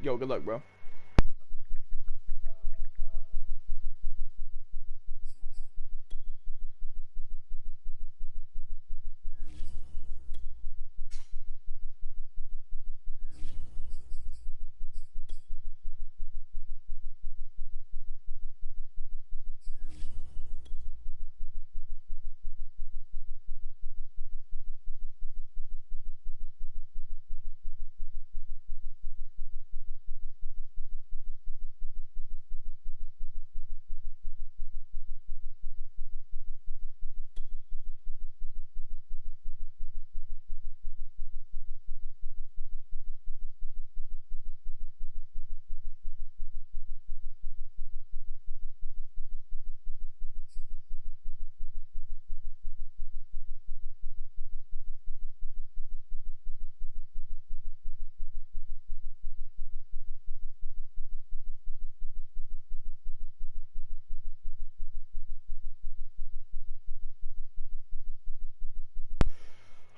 Yo, good luck, bro.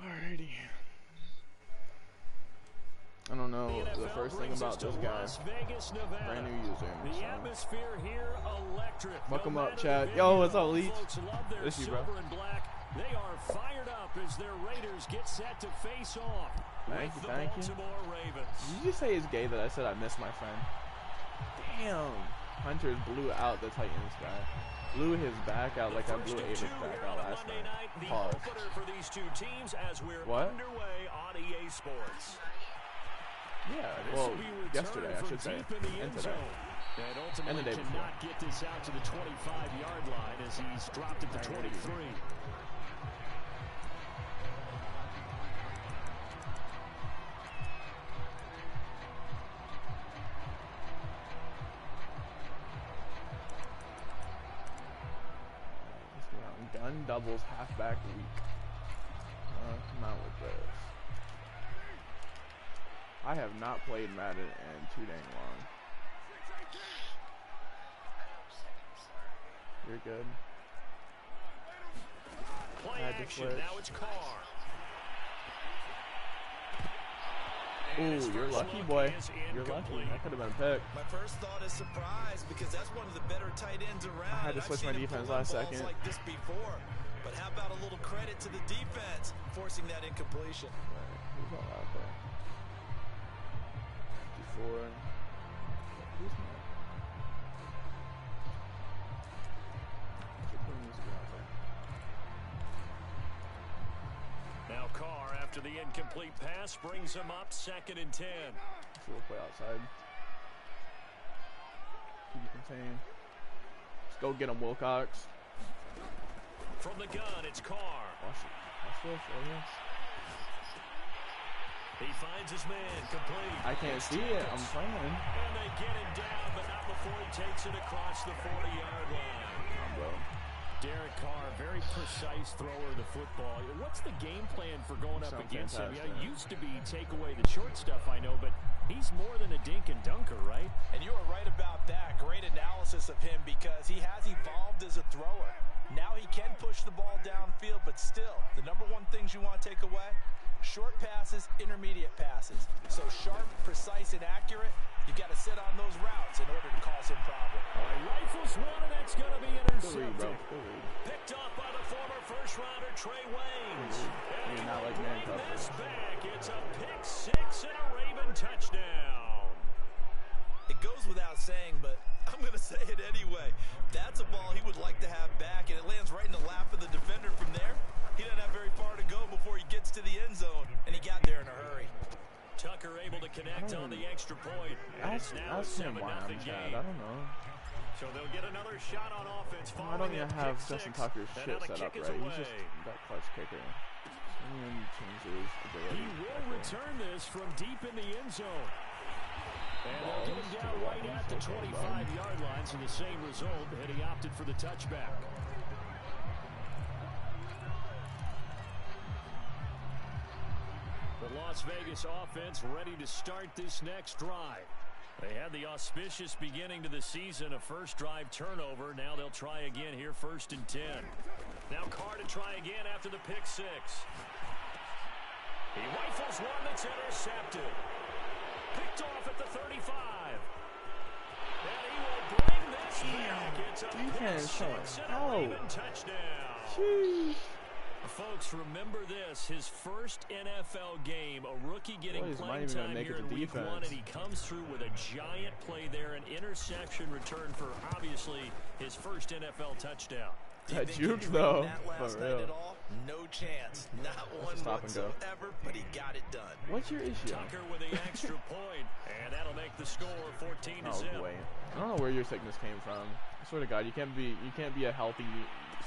Alrighty. I don't know the first thing about this guy. Vegas, Brand new user. The atmosphere here electric. Welcome up, Chad. Yo, what's up, Leech? This you, bro. They are fired up as their Raiders get set to face off. Thank you, thank you. Did you just say it's gay that I said I miss my friend? Damn. Hunters blew out the Titans guy. Blew his back out like I blew Ava's back out last night. Pause. For these two teams as we're what? Underway on EA Sports. Yeah, well, yesterday I should say, and today. And ultimately cannot get this out to the 25-yard line as he's dropped at the 23. Gun doubles halfback week. Come out with this. I have not played Madden in too dang long. You're good. Play action. Now it's Carr. Ooh, you're lucky, boy. You're lucky. That could have been a pick. My first thought is surprise because that's one of the better tight ends around. I had to switch my defense last second. Like this before, but how about a little credit to the defense forcing that incompletion? Right. Who's all out there? 54. Who's not? Now Carr, after the incomplete pass, brings him up 2nd and 10. So we'll play outside. Keep it contained. Let's go get him, Wilcox. From the gun, it's Carr. Watch it. Watch this. Oh, yes. He finds his man complete. I can't see it. I'm playing. And they get him down, but not before he takes it across the 40-yard line. Come on, bro. Derek Carr, very precise thrower of the football. What's the game plan for going up against him? Yeah, it used to be take away the short stuff, I know, but he's more than a dink and dunker, right? And you are right about that. Great analysis of him because he has evolved as a thrower. Now he can push the ball downfield, but still, the number one things you want to take away, short passes, intermediate passes. So sharp, precise, and accurate, you've got to sit on those routes in order to cause him problems. Rifles one, and that's going to be intercepted. Picked off by the former first-rounder Trey Waynes. And not like man this back. It's a pick six and a Raven touchdown. It goes without saying, but I'm going to say it anyway. That's a ball he would like to have back, and it lands right in the lap of the defender from there. He doesn't have very far to go before he gets to the end zone, and he got there in a hurry. Tucker able to connect on the extra point. And it's now a 7-0 game. I don't know. So they'll get another shot on offense. I don't even have Justyn Tucker's shit set up right. He's just that clutch kicker. He will return this from deep in the end zone. And they'll get him down right at the 25-yard line, so the same result, and he opted for the touchback. The Las Vegas offense ready to start this next drive. They had the auspicious beginning to the season, a first drive turnover. Now they'll try again here, 1st and 10. Now Carr to try again after the pick six. He rifles one that's intercepted. Picked off at the 35. And he will bring this back. It's a pick-six and a Raven touchdown. Sheesh. Folks, remember this. His first NFL game, a rookie getting playing time here in week 1, and he comes through with a giant play there, an interception return for, obviously, his first NFL touchdown. That juke, though, for real. No chance. Not one whatsoever, but he got it done. What's your issue? Tucker with the extra point, and that'll make the score 14-0. Oh, boy. I don't know where your sickness came from. I swear to God, you can't be a healthy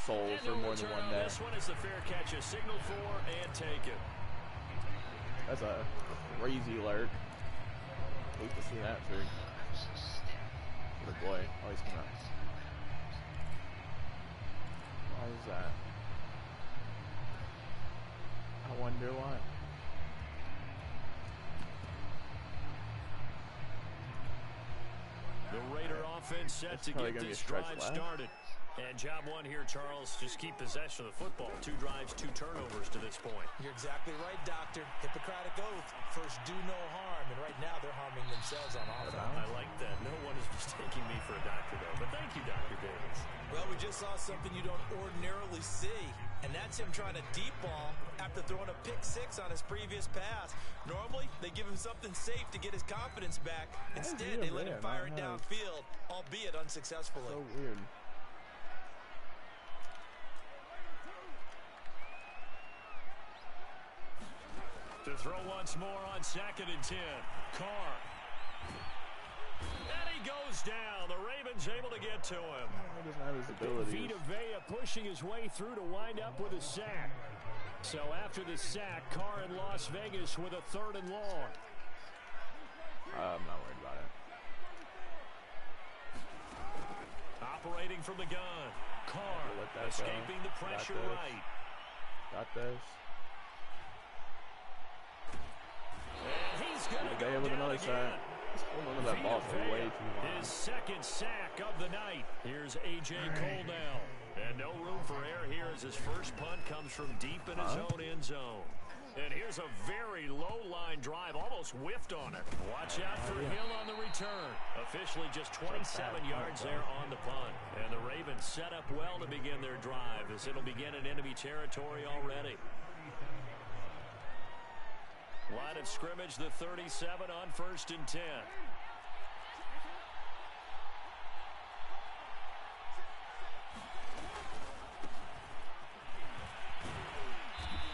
soul for more than one day. This one is the fair catch, a signal for, and take it. That's a crazy lurk. Hate to see that for the boy. Oh, he's coming up. Why is that? I wonder why. The Raider offense set to get this drive started. And job one here, Charles, just keep possession of the football. 2 drives, 2 turnovers to this point. You're exactly right, Doctor. Hippocratic oath. First, do no harm. And right now, they're harming themselves on offense. I like that. No one is mistaking me for a doctor, though. But thank you, Dr. Davis. Well, we just saw something you don't ordinarily see. And that's him trying to deep ball after throwing a pick-6 on his previous pass. Normally, they give him something safe to get his confidence back. Instead, they let him fire it downfield, albeit unsuccessfully. So weird. To throw once more on 2nd and 10. Carr. And he goes down. The Ravens able to get to him. He doesn't have his abilities. Vita Vea pushing his way through to wind up with a sack. So after the sack, Carr in Las Vegas with a 3rd and long. I'm not worried about it. Operating from the gun. Carr escaping the pressure right. Got this. And he's going to go with another sack. He's holding on to that ball for way too long. His 2nd sack of the night. Here's A.J. Cole now. And no room for error here as his first punt comes from deep in his own end zone. And here's a very low-line drive, almost whiffed on it. Watch out for Hill on the return. Officially just 27 yards there on the punt. And the Ravens set up well to begin their drive as it'll begin in enemy territory already. Line of scrimmage, the 37 on 1st and 10.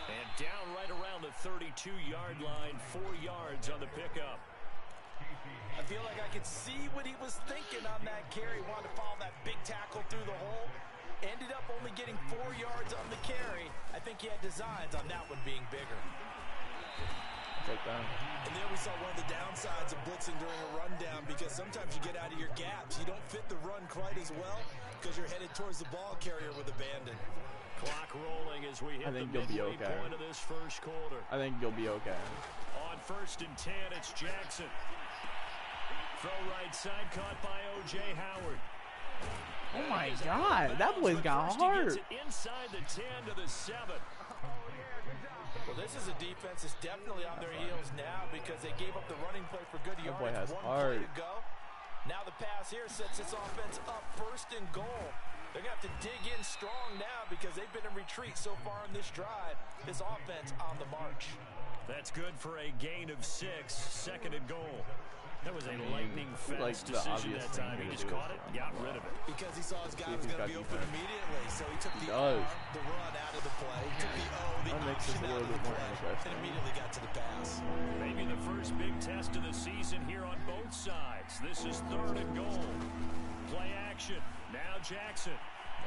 And down right around the 32-yard line, 4 yards on the pickup. I feel like I could see what he was thinking on that carry. Wanted to follow that big tackle through the hole. Ended up only getting 4 yards on the carry. I think he had designs on that one being bigger. And there we saw one of the downsides of blitzing during a rundown, because sometimes you get out of your gaps. You don't fit the run quite as well because you're headed towards the ball carrier with abandon. Clock rolling as we hit the midway point of this first quarter. I think you'll be okay. On 1st and 10, it's Jackson. Throw right side, caught by O.J. Howard. Oh my God, that boy's got hard. Inside the 10 to the 7. Well, this is a defense that's definitely on their heels now because they gave up the running play for good yards. One play to go. Now the pass here sets this offense up 1st and goal. They're going to have to dig in strong now because they've been in retreat so far in this drive. This offense on the march. That's good for a gain of 6, 2nd and goal. That was a lightning-fast decision that time. He just caught it and got rid of it. Because he saw his guy was going to be open immediately, so he took the R, the run out of the play, took the O, the option out of the play, and immediately got to the pass. Maybe the first big test of the season here on both sides. This is 3rd and goal. Play action. Now Jackson.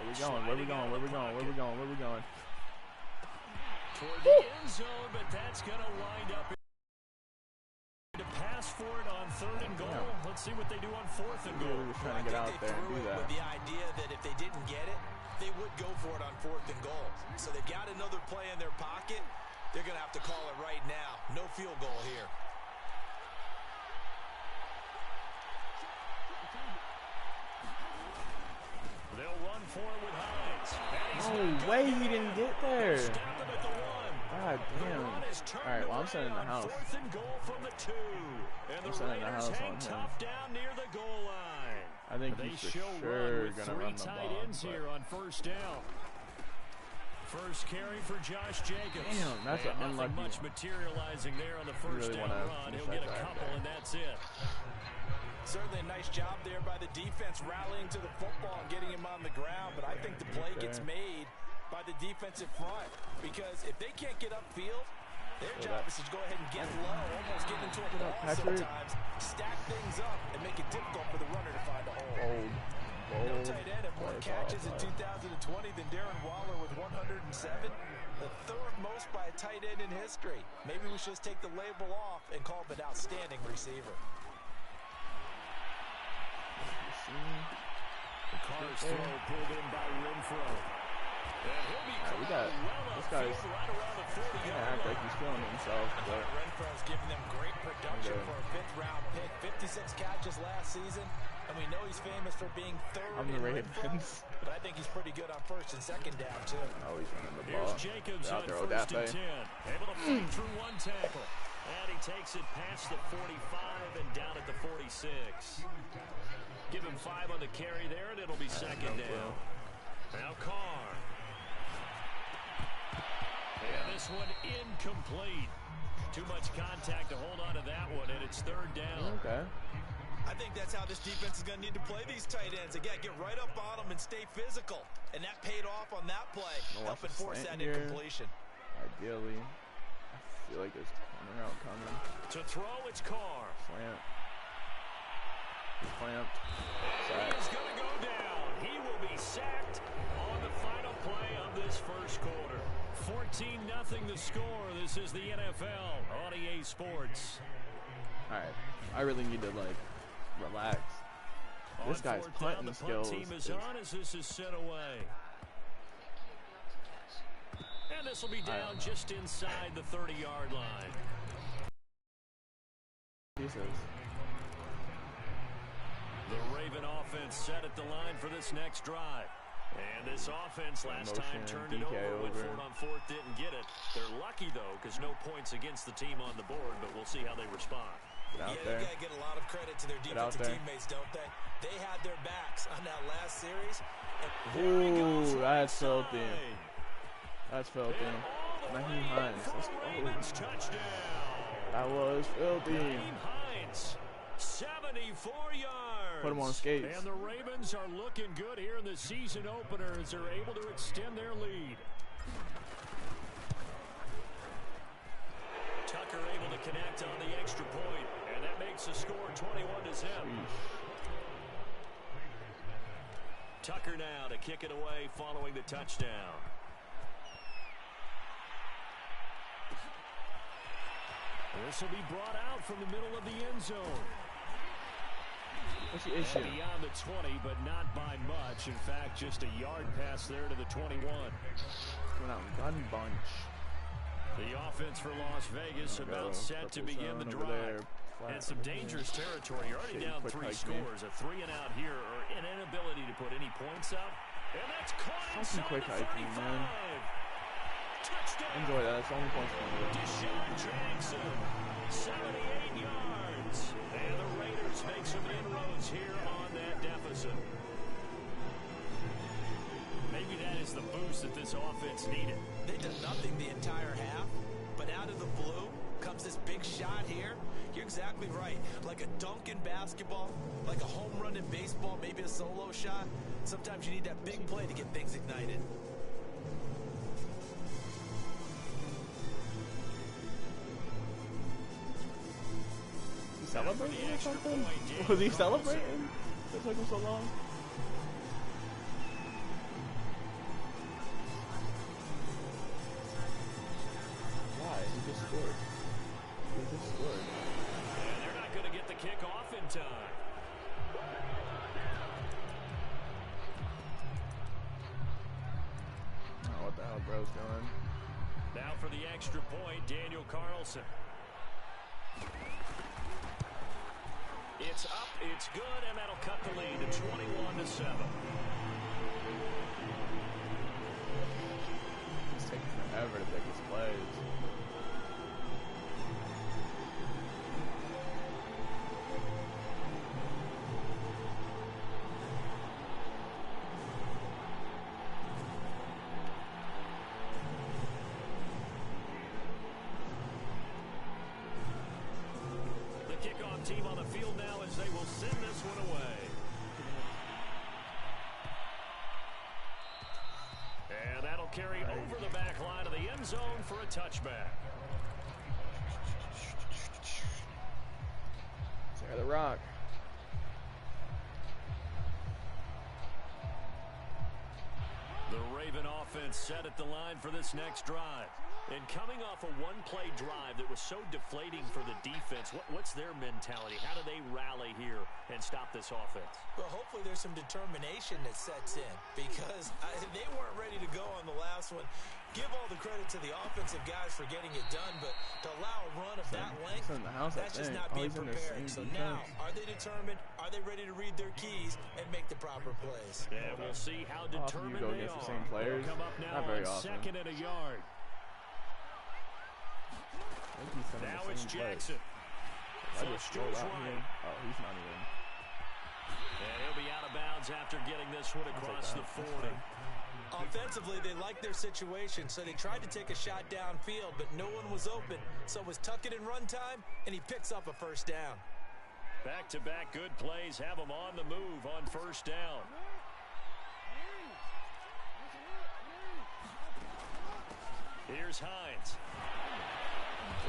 Where we going? Where we going? Where we going? Where we going? Where we going? Toward the end zone, but that's going to wind up to pass for it on 3rd and goal. Yeah. Let's see what they do on 4th and goal. We're trying to get out there and do that. With the idea that if they didn't get it, they would go for it on 4th and goal. So they've got another play in their pocket. They're going to have to call it right now. No field goal here. They'll run for it with Hines. No way he didn't get there. Stop him at the 1. God God damn. Alright, well, I'm sending the house. I'm sending the house on him. I think he's for sure going to run the ball. Here on first down. First carry for Josh Jacobs. Damn, that's an unlucky much materializing there on the first down run. He'll get a couple, and that's it. Certainly a nice job there by the defense rallying to the football and getting him on the ground, but I think the play gets made by the defensive front because if they can't get upfield, their job is to go ahead and get low, almost get into a ball sometimes, stack things up, and make it difficult for the runner to find a hole. No tight end had more catches in 2020 than Darren Waller with 107. The third most by a tight end in history. Maybe we should just take the label off and call him an outstanding receiver. The Carr's throw pulled in by Renfro. We got this guy's gonna act like he's feeling himself, but Renfro's giving them great production for a 5th-round pick. 56 catches last season, and we know he's famous for being third in Ravens, but I think he's pretty good on first and second down too. Oh, he's running the ball. Here's Jacobs on first and 10, able to fight through one tackle, and he takes it past the 45 and down at the 46. Give him 5 on the carry there, and it'll be second down. Now Carr. And this one incomplete. Too much contact to hold on to that one, and it's third down. Okay. I think that's how this defense is going to need to play these tight ends. Again, get right up on them and stay physical. And that paid off on that play, helping force that incompletion. Ideally, I feel like there's a route coming. To throw, it's Carr. Slant. Clamped. He's going to go down. He will be sacked on the final play of this first quarter. 14-0 the score. This is the NFL on EA Sports. All right, I really need to relax. This guy's punting skills. The punt team is on as this is sent away. And this will be down just inside the 30-yard line. Jesus. The Raven offense set at the line for this next drive. And this offense last time turned it over, went for it on fourth, didn't get it. They're lucky, though, because no points against the team on the board, but we'll see how they respond. Yeah, they got to get a lot of credit to their defensive teammates, don't they? They had their backs on that last series. Ooh, that's filthy. That's filthy. Naheem Hines. Let's go. That was filthy. Naheem Hines, 74 yards. Put him on skates. And the Ravens are looking good here in the season opener as they're able to extend their lead. Tucker able to connect on the extra point, and that makes the score 21-0. Tucker now to kick it away following the touchdown. This will be brought out from the middle of the end zone. What's the issue? Beyond the 20, but not by much. In fact, just a yard pass there to the 21. Went out gun bunch. The offense for Las Vegas about set to begin the drive. And some dangerous territory. You're already down 3 scores. A 3-and-out here, or an inability to put any points up. And that's caught inside quick the 35. man. Touchdown. Enjoy that. That's the only points for me. Deshaun Jackson, 78 yards. And the Raiders make some inroads here on that deficit. Maybe that is the boost that this offense needed. They did nothing the entire half, but out of the blue comes this big shot here. You're exactly right. Like a dunk in basketball, like a home run in baseball, maybe a solo shot. Sometimes you need that big play to get things ignited. Celebrating or something? Was he celebrating? It took him so long. Why? He just scored. He just scored. And they're not going to get the kick off in time. Oh, what the hell bro's doing? Now for the extra point, Daniel Carlson. It's up, it's good, and that'll cut the lead to 21-7. It's taking forever to pick his plays. home team on the field now as they will send this one away. And that'll carry over the back line of the end zone for a touchback. Tear the rock. The Raven offense set at the line for this next drive. And coming off a one-play drive that was so deflating for the defense, what's their mentality? How do they rally here and stop this offense? Well, hopefully there's some determination that sets in because they weren't ready to go on the last one. Give all the credit to the offensive guys for getting it done, but to allow a run of that length, that's just not being prepared. So now, are they determined? Are they ready to read their keys and make the proper plays? Yeah, we'll see how determined they are. The same players. Come up now not very on often. 2nd and a yard. Now it's Jackson. Flush goes right. Oh, he's not even. And he'll be out of bounds after getting this one across the 40. Offensively, they liked their situation, so they tried to take a shot downfield, but no one was open. So it was tuck it in run time, and he picks up a first down. Back-to-back good plays have them on the move on first down. Here's Hines.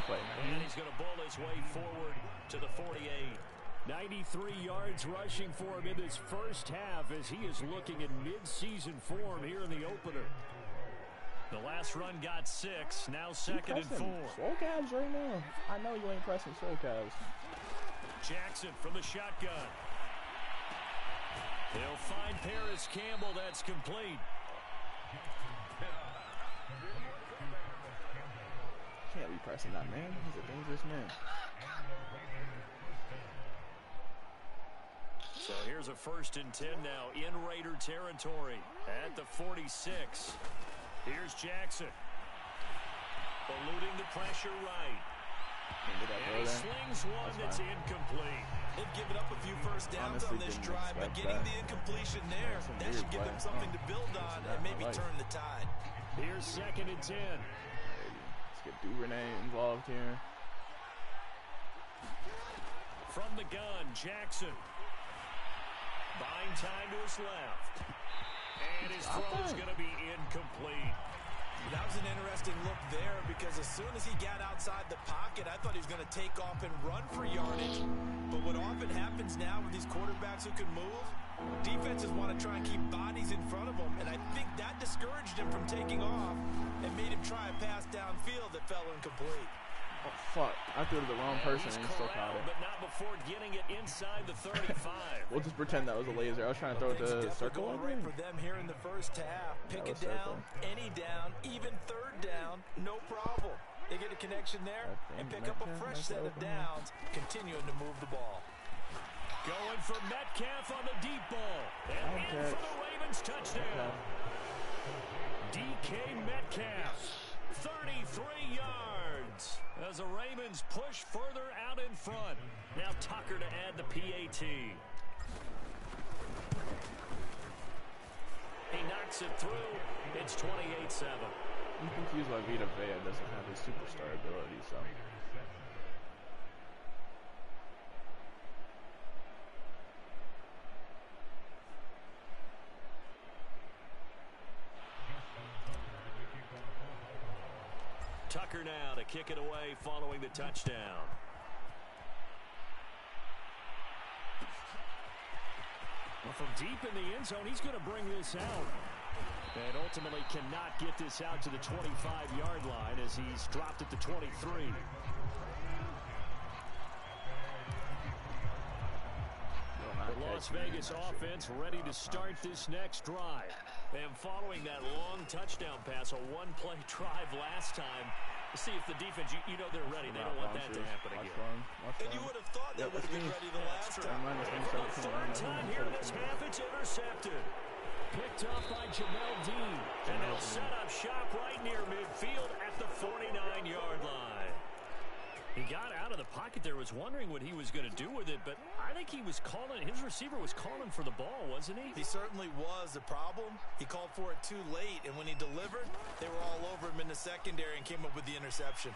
And he's going to bowl his way forward to the 48. 93 yards rushing for him in this first half as he is looking in mid-season form here in the opener. The last run got 6, now 2nd and 4. Slow calves right now. I know you ain't pressing slow calves. Jackson from the shotgun. He'll find Paris Campbell. That's complete. Can't be pressing that man. He's a dangerous man. So here's a 1st and 10 now in Raider territory at the 46. Here's Jackson. Eluding the pressure right. And he slings one that's incomplete. They've given up a few first downs on this drive, but getting the incompletion there, that should give them something to build on and maybe turn the tide. Here's 2nd and 10. Let's get Duvernay involved here. From the gun, Jackson. Buying time to his left. And his throw is going to be incomplete. That was an interesting look there because as soon as he got outside the pocket, I thought he was going to take off and run for yardage. But what often happens now with these quarterbacks who can move, defenses want to try and keep bodies in front of them, and I think that discouraged him from taking off and made him try a pass downfield that fell incomplete. Oh, fuck. I threw it to the wrong person and he still caught it. But not before getting it inside the 35. We'll just pretend that was a laser. I was trying to throw it to the circle. Right for them here in the first half. Pick it down, any down, even 3rd down, no problem. They get a connection there and pick up a fresh set of downs, continuing to move the ball. Going for Metcalf on the deep ball. And in for the Ravens touchdown. DK Metcalf, 33 yards. As the Ravens push further out in front. Now Tucker to add the PAT. He knocks it through. It's 28-7. I'm confused why Vita Vea doesn't have his superstar ability, so. Tucker now to kick it away following the touchdown. Well, from deep in the end zone, he's going to bring this out. And ultimately cannot get this out to the 25-yard line as he's dropped at the 23. The Las Vegas offense ready to start this next drive. And following that long touchdown pass, a one-play drive last time, to see if the defense, you know they're ready. They don't want that to happen again. And you would have thought they would have been ready the last time. And for the 3rd time here in this half, it's intercepted. Picked up by Jamel Dean. And they'll set up shop right near midfield at the 49-yard line. He got out of the pocket there, was wondering what he was going to do with it, but I think he was calling, his receiver was calling for the ball, wasn't he? He certainly was. The problem, he called for it too late, and when he delivered, they were all over him in the secondary and came up with the interception.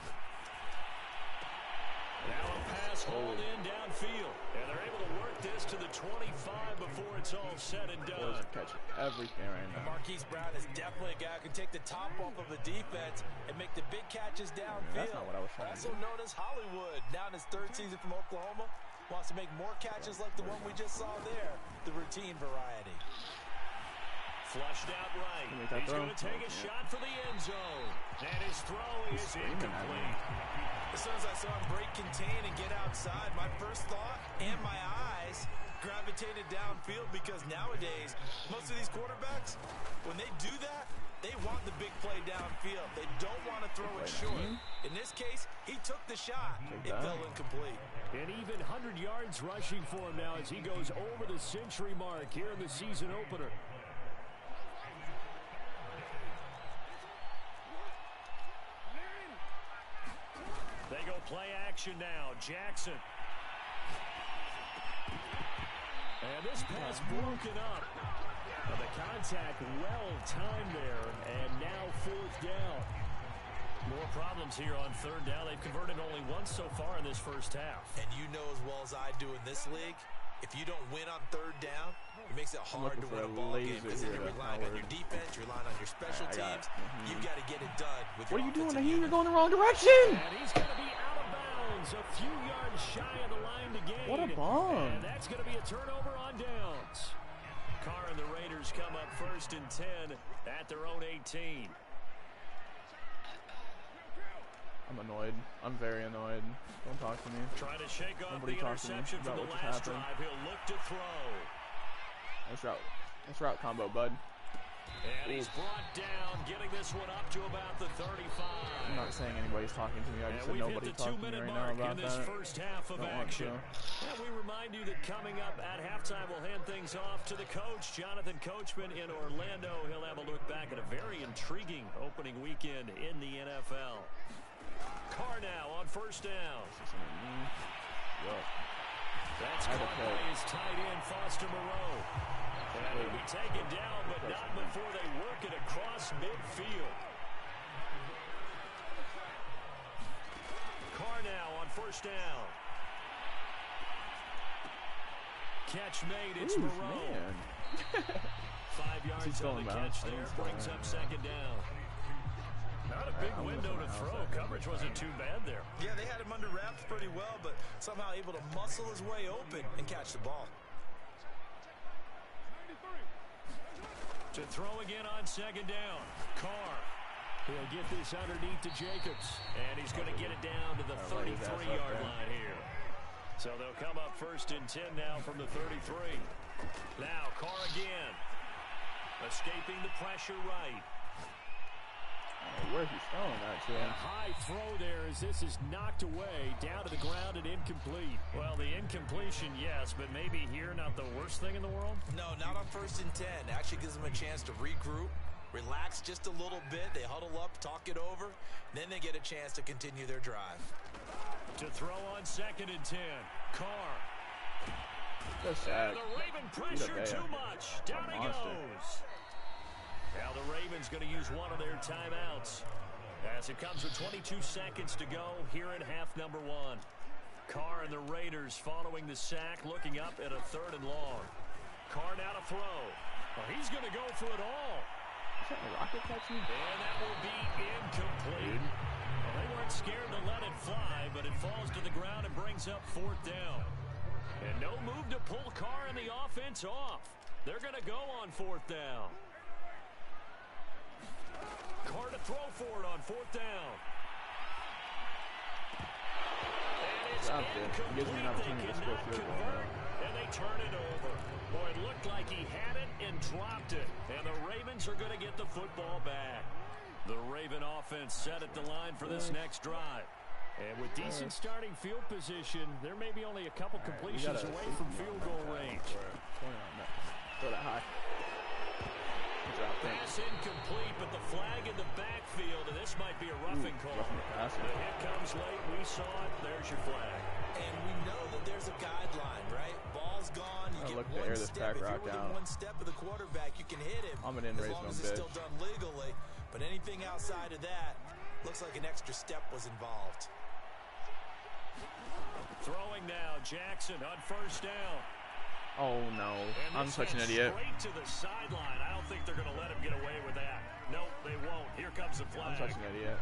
Now a pass hauled in downfield. And they're able to work this to the 25 before it's all said and done. Catching everything right now. Marquise Brown is definitely a guy who can take the top off of a defense and make the big catches downfield. That's not what I was trying also to do. known as Hollywood. Now in his third season from Oklahoma, wants to make more catches like the one we just saw there, the routine variety. Flushed out right. He's going to take a shot for the end zone. And his throw is incomplete. As soon as I saw him break contain and get outside, my first thought and my eyes gravitated downfield, because nowadays, most of these quarterbacks, when they do that, they want the big play downfield. They don't want to throw it short. In this case, he took the shot. It fell incomplete. And even 100 yards rushing for him now as he goes over the century mark here in the season opener. They go play action now. Jackson. And this pass broken up. Now the contact well timed there, and now fourth down. More problems here on third down. They've converted only once so far in this first half. And you know as well as I do in this league, if you don't win on third down, it makes it hard to win a ball game, because then you're relying on your defense, you're relying on your special teams. You've got to get it done with your offensive unit. What are you doing? You're going the wrong direction. And he's going to be out of bounds, a few yards shy of the line to gain. What a bomb. And that's going to be a turnover on downs. Carr and the Raiders come up 1st and 10 at their own 18. I'm annoyed. I'm very annoyed. Don't talk to me. Trying to shake off the interception from the last drive. He'll look to throw. Nice route. Nice route combo, bud. And he's brought down, getting this one up to about the 35. I'm not saying anybody's talking to me. I just said nobody's talking to me right now about in this first half of action. And we remind you that coming up at halftime, we'll hand things off to the coach, Jonathan Coachman in Orlando. He'll have a look back at a very intriguing opening weekend in the NFL. Carr now on first down. That's caught by his tight end, Foster Moreau. And he'll be taken down, but not before they work it across midfield. Carr now on first down. Catch made, it's Moreau. 5 yards on the catch there, brings up second down. Not a big window to throw. Coverage wasn't too bad there. Yeah, they had him under wraps pretty well, but somehow able to muscle his way open and catch the ball. To throw again on second down. Carr. He'll get this underneath to Jacobs. And he's going to get it down to the 33-yard line here. So they'll come up 1st and 10 now from the 33. Now Carr again. Escaping the pressure right. Where's he throwing that to? A high throw there as this is knocked away, down to the ground and incomplete. Well, the incompletion, yes, but maybe here not the worst thing in the world? No, not on 1st and 10. Actually gives them a chance to regroup, relax just a little bit. They huddle up, talk it over, then they get a chance to continue their drive. To throw on 2nd and 10, Carr. And the Raven pressure too much. Down he goes. Now the Ravens going to use one of their timeouts as it comes with 22 seconds to go here in half number 1. Carr and the Raiders following the sack, looking up at a 3rd and long. Carr now to throw. Well, he's going to go for it all. Is that a rocket catching? And that will be incomplete. Well, they weren't scared to let it fly, but it falls to the ground and brings up 4th down. And no move to pull Carr and the offense off. They're going to go on 4th down. Carr to throw for it on 4th down. And it's incomplete. They cannot convert, and they turn it over. Boy, it looked like he had it and dropped it. And the Ravens are going to get the football back. The Raven offense set at the line for this next drive. And with decent starting field position, there may be only a couple completions away from field goal range. Throw that high. Pass incomplete, but the flag in the backfield, and this might be a roughing call. The hit comes late. We saw it. There's your flag. And we know that there's a guideline, right? Ball's gone. You get one step. If you're within one step of the quarterback, you can hit him. I'm an in-race as long as it's still done legally. But anything outside of that looks like an extra step was involved. Throwing now, Jackson on first down. Oh no, I'm such an idiot. Straight to the sideline. I don't think they're going to let him get away with that. Nope, they won't. Here comes the flag. I'm such an idiot.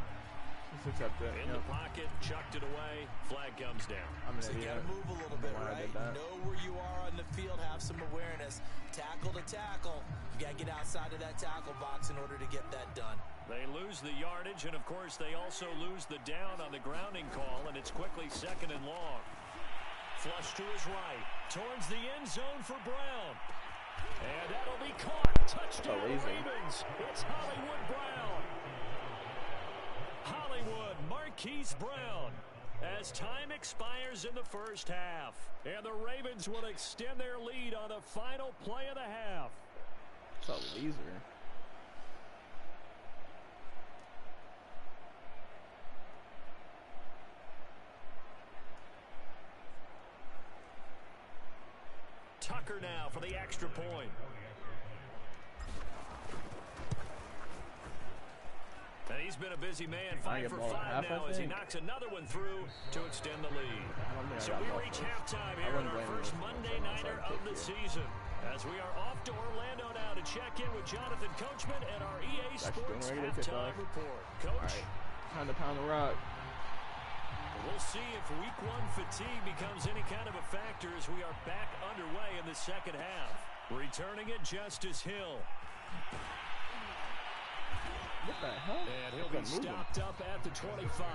Just accept it. In the pocket, chucked it away. Flag comes down. I'm an so idiot. you gotta move a little bit, right? Know where you are on the field. Have some awareness. Tackle to tackle. You gotta get outside of that tackle box in order to get that done. They lose the yardage, and of course they also lose the down on the grounding call, and it's quickly 2nd and long. Flush to his right, towards the end zone for Brown. And that'll be caught. Touchdown Ravens. It's Hollywood Brown. Hollywood Marquise Brown. As time expires in the first half. And the Ravens will extend their lead on the final play of the half. It's a laser. Tucker now for the extra point. And he's been a busy man, 5 for 5 now as he knocks another one through to extend the lead. So we reach halftime here in our first Monday Nighter of the season. As we are off to Orlando now to check in with Jonathan Coachman and our EA Sports halftime report. Coach? Time to pound the rock. We'll see if week 1 fatigue becomes any kind of a factor as we are back underway in the second half. Returning it, Justice Hill. What the hell? And he'll be stopped up at the 25.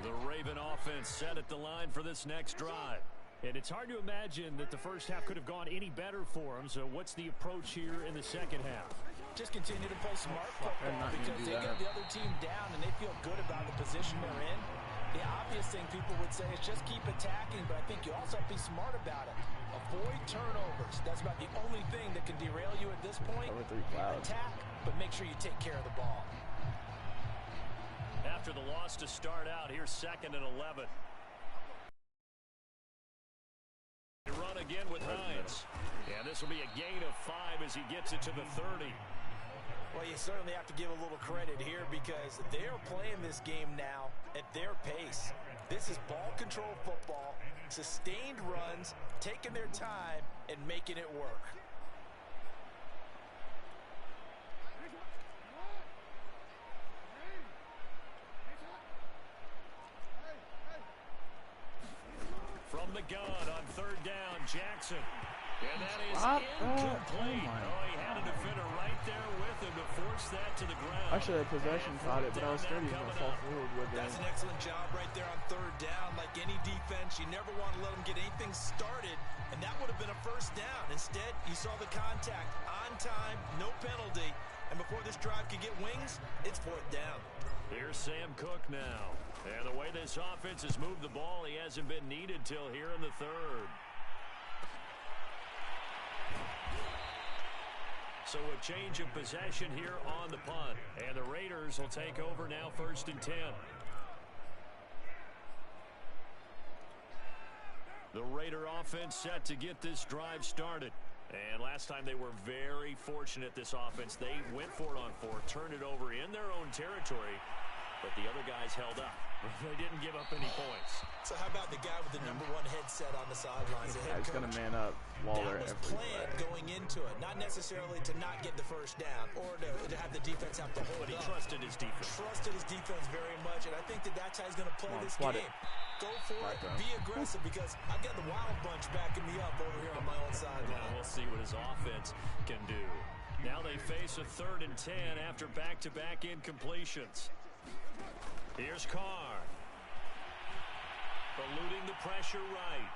The Raven offense set at the line for this next drive. And it's hard to imagine that the first half could have gone any better for them. So what's the approach here in the second half? Just continue to play smart football because they got the other team down and they feel good about the position they're in. The obvious thing people would say is just keep attacking, but I think you also have to be smart about it. Avoid turnovers. That's about the only thing that can derail you at this point. Attack, but make sure you take care of the ball. After the loss to start out, here's 2nd and 11. They run again with Hines. And this will be a gain of 5 as he gets it to the 30. Well, you certainly have to give a little credit here because they're playing this game now at their pace. This is ball control football, sustained runs, taking their time, and making it work. From the gun on 3rd down, Jackson. And that is incomplete. He had a defender right there with him to force that to the ground. I should have possession caught it, but I was scared he was going to fall forward with it. That's an excellent job right there on 3rd down. Like any defense, you never want to let them get anything started, and that would have been a first down. Instead, you saw the contact on time, no penalty, and before this drive could get wings, it's 4th down. Here's Sam Cook now. And the way this offense has moved the ball, he hasn't been needed till here in the 3rd. So a change of possession here on the punt. And the Raiders will take over now 1st and 10. The Raider offense set to get this drive started. And last time they were very fortunate, this offense. They went for it on 4th, turned it over in their own territory, but the other guys held up. They didn't give up any points. So how about the guy with the #1 headset on the sidelines? He's going to man up Waller every play. That was planned going into it, not necessarily to not get the first down or to have the defense have to hold But he up. trusted his defense. Trusted his defense very much, and I think that that's how he's going to play this game. Go for it, be aggressive, because I've got the Wild Bunch backing me up over here on my own sideline. Well, we'll see what his offense can do. Now they face a 3rd and 10 after back-to-back incompletions. Here's Carr. Eluding the pressure right.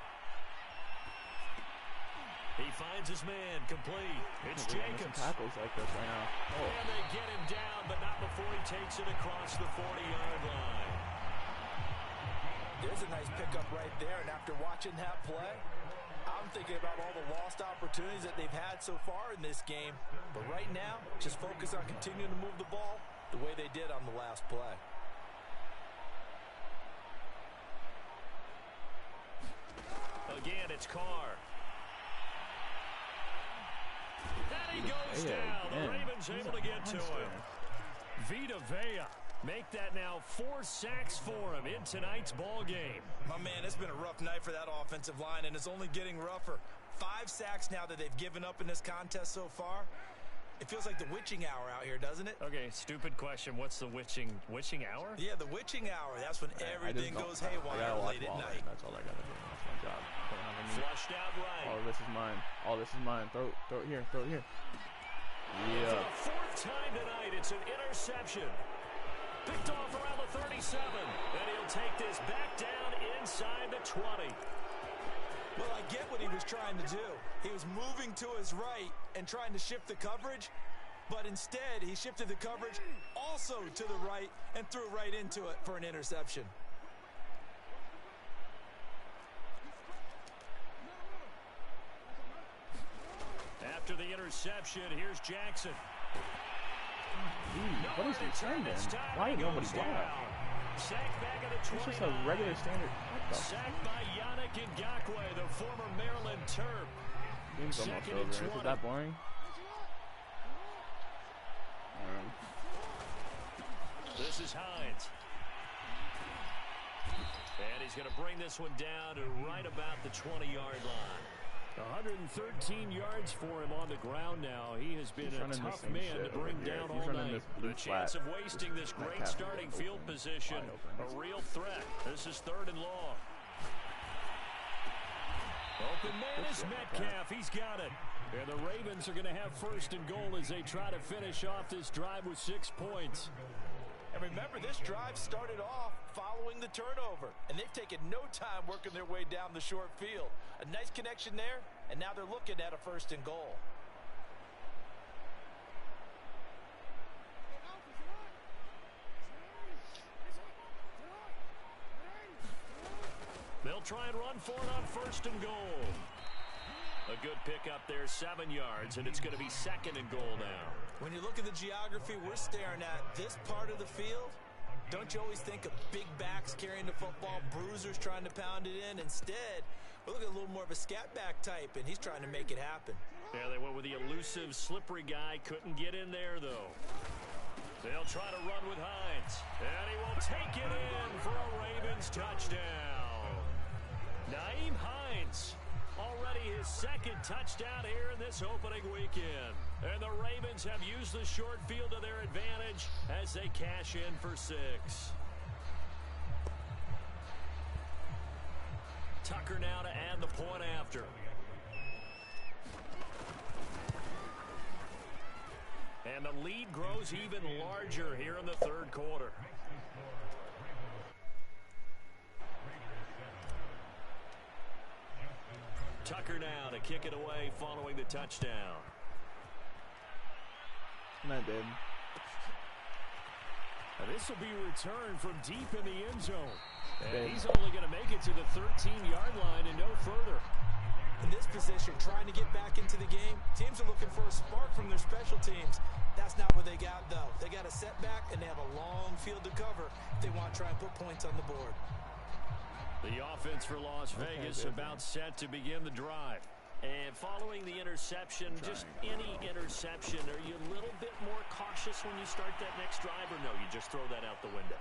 He finds his man complete. It's Jacobs. Tackles like this right now. And they get him down, but not before he takes it across the 40-yard line. There's a nice pickup right there, and after watching that play, I'm thinking about all the lost opportunities that they've had so far in this game. But right now, just focus on continuing to move the ball the way they did on the last play. And it's Carr. And he goes down. The Ravens able to get to him. Vita Vea. Make that now 4 sacks for him in tonight's ball game. My man, it's been a rough night for that offensive line, and it's only getting rougher. 5 sacks now that they've given up in this contest so far. It feels like the witching hour out here, doesn't it? Okay, stupid question. What's the witching hour? Yeah, the witching hour. That's when everything goes haywire late at night. That's all I gotta do. That's my job. Flushed out right. Oh, this is mine. Oh, this is mine. Throw it here. Throw it here. Yeah. For the 4th time tonight, it's an interception. Picked off around the 37. And he'll take this back down inside the 20. Well, I get what he was trying to do. He was moving to his right and trying to shift the coverage, but instead he shifted the coverage also to the right and threw right into it for an interception. After the interception, here's Jackson. What is he sending? Why did nobody block? Sacked back at the 20. It's just a regular standard. Sacked by Yannick Ngakoue, the former Maryland Terp. Game's almost over. Is it that boring? This is Hines. And he's going to bring this one down to right about the 20-yard line. 113 yards for him on the ground now. He has been a tough man to bring down all night. The chance of wasting this great starting field position, a real threat. This is 3rd and long. Open man is Metcalf. He's got it. And the Ravens are going to have 1st and goal as they try to finish off this drive with 6 points. And remember, this drive started off following the turnover, and they've taken no time working their way down the short field. A nice connection there, and now they're looking at a 1st and goal. They'll try and run for it on 1st and goal. A good pickup there, 7 yards, and it's going to be 2nd and goal now. When you look at the geography we're staring at, this part of the field, don't you always think of big backs carrying the football, bruisers trying to pound it in? Instead, we're looking at a little more of a scat back type, and he's trying to make it happen. Yeah, they went with the elusive, slippery guy. Couldn't get in there, though. They'll try to run with Hines, and he will take it in for a Ravens touchdown. Nyheim Hines. Already his 2nd touchdown here in this opening weekend. And the Ravens have used the short field to their advantage as they cash in for 6. Tucker now to add the point after. And the lead grows even larger here in the 3rd quarter. Tucker now to kick it away following the touchdown. Not dead. This will be returned from deep in the end zone. And he's only going to make it to the 13-yard line and no further. In this position, trying to get back into the game, teams are looking for a spark from their special teams. That's not what they got, though. They got a setback, and they have a long field to cover if they want to try and put points on the board. The offense for Las Vegas about set to begin the drive. And following the interception, just any interception, are you a little bit more cautious when you start that next drive, or no, you just throw that out the window?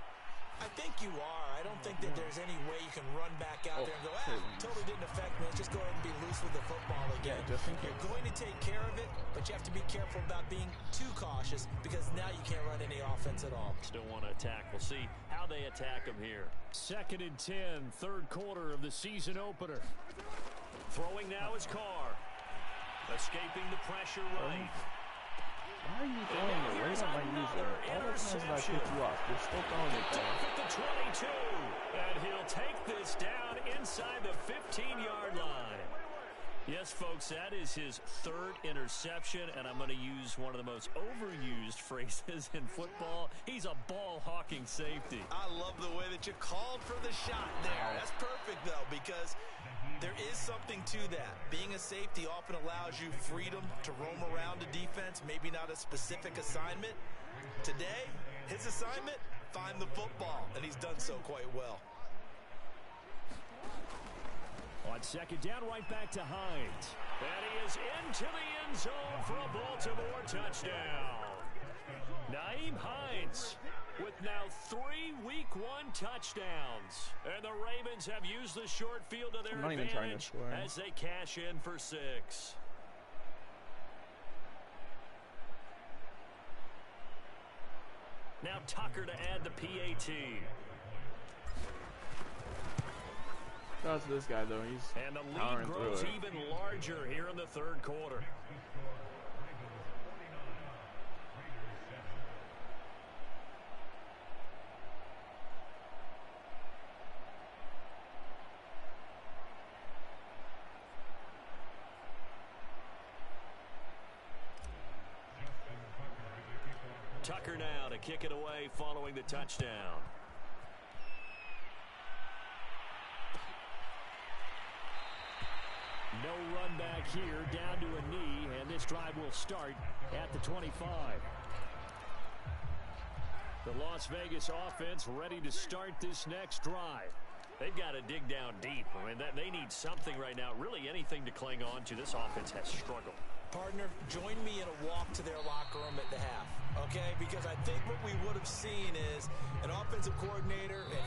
I think you are. I don't think that there's any way you can run back out there and go, totally didn't affect me. Let's just go ahead and be loose with the football again. You're going to take care of it, but you have to be careful about being too cautious because now you can't run any offense at all. Still want to attack. We'll see how they attack them here. 2nd and 10, 3rd quarter of the season opener. Throwing now is Carr. Escaping the pressure right. Why are you throwing it? Why don't I use it? All the times that I pick you off, you're still throwing it there. At the 22. And he'll take this down inside the 15-yard line. Yes, folks, that is his 3rd interception, and I'm going to use one of the most overused phrases in football. He's a ball-hawking safety. I love the way that you called for the shot there. That's perfect, though, because there is something to that. Being a safety often allows you freedom to roam around a defense, maybe not a specific assignment. Today, his assignment, find the football, and he's done so quite well. On second down, right back to Hines. And he is into the end zone for a Baltimore touchdown. Nyheim Hines with now 3 Week 1 touchdowns. And the Ravens have used the short field to their advantage as they cash in for 6. Now Tucker to add the PAT. Shout out to this guy, though. He's and the lead grows even larger here in the third quarter. Tucker now to kick it away following the touchdown. No run back here, down to a knee, and this drive will start at the 25. The Las Vegas offense ready to start this next drive. They've got to dig down deep. I mean, they need something right now, really anything to cling on to. This offense has struggled. Partner, join me in a walk to their locker room at the half, okay? Because I think what we would have seen is an offensive coordinator and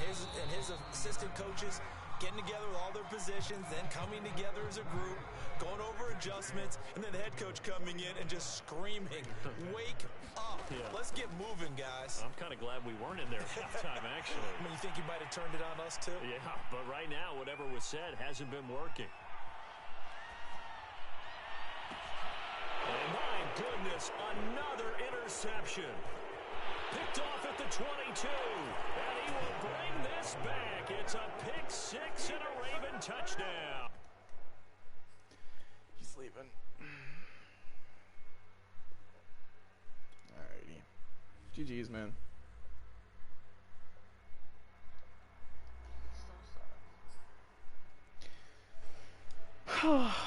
his assistant coaches getting together with all their positions, then coming together as a group, going over adjustments, and then the head coach coming in and just screaming, wake up. Yeah. Let's get moving, guys. I'm kind of glad we weren't in there at halftime, actually. I mean, you think he might have turned it on us, too? Yeah, but right now, whatever was said hasn't been working. And my goodness, another interception. Picked off at the 22, and he will bring this back. It's a pick 6 and a Raven touchdown. He's leaving. Alrighty. GG's, man. So sorry.